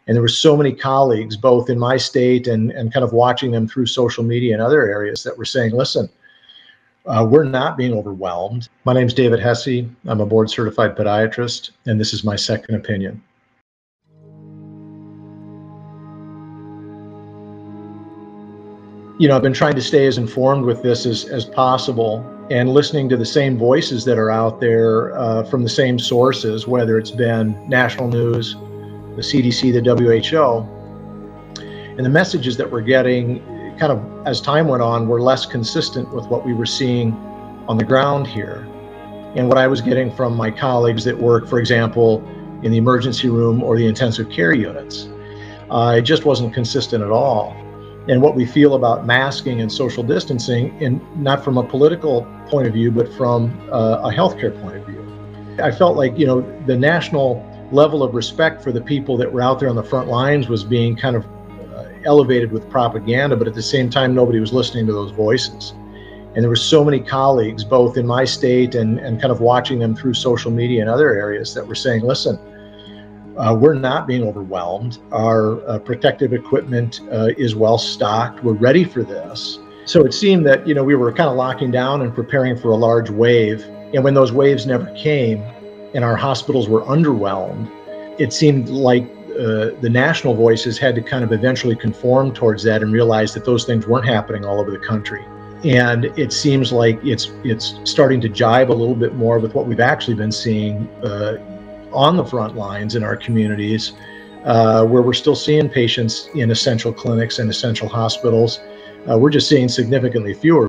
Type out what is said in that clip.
And there were so many colleagues, both in my state and kind of watching them through social media and other areas, that were saying, listen, we're not being overwhelmed. My name's David Hesse. I'm a board certified podiatrist, and this is my second opinion. I've been trying to stay as informed with this as possible, and listening to the same voices that are out there from the same sources, whether it's been national news, the CDC, the WHO, and the messages that we're getting kind of as time went on were less consistent with what we were seeing on the ground here. And what I was getting from my colleagues that work, for example, in the emergency room or the intensive care units, it just wasn't consistent at all. And what we feel about masking and social distancing, and not from a political point of view, but from a healthcare point of view. I felt like, the national level of respect for the people that were out there on the front lines was being kind of elevated with propaganda, but at the same time, nobody was listening to those voices. And there were so many colleagues, both in my state and kind of watching them through social media and other areas, that were saying, listen, we're not being overwhelmed. Our protective equipment is well stocked. We're ready for this. So it seemed that, we were kind of locking down and preparing for a large wave. And when those waves never came and our hospitals were underwhelmed, it seemed like the national voices had to kind of eventually conform towards that and realize that those things weren't happening all over the country. And it seems like it's starting to jive a little bit more with what we've actually been seeing on the front lines in our communities, where we're still seeing patients in essential clinics and essential hospitals. We're just seeing significantly fewer.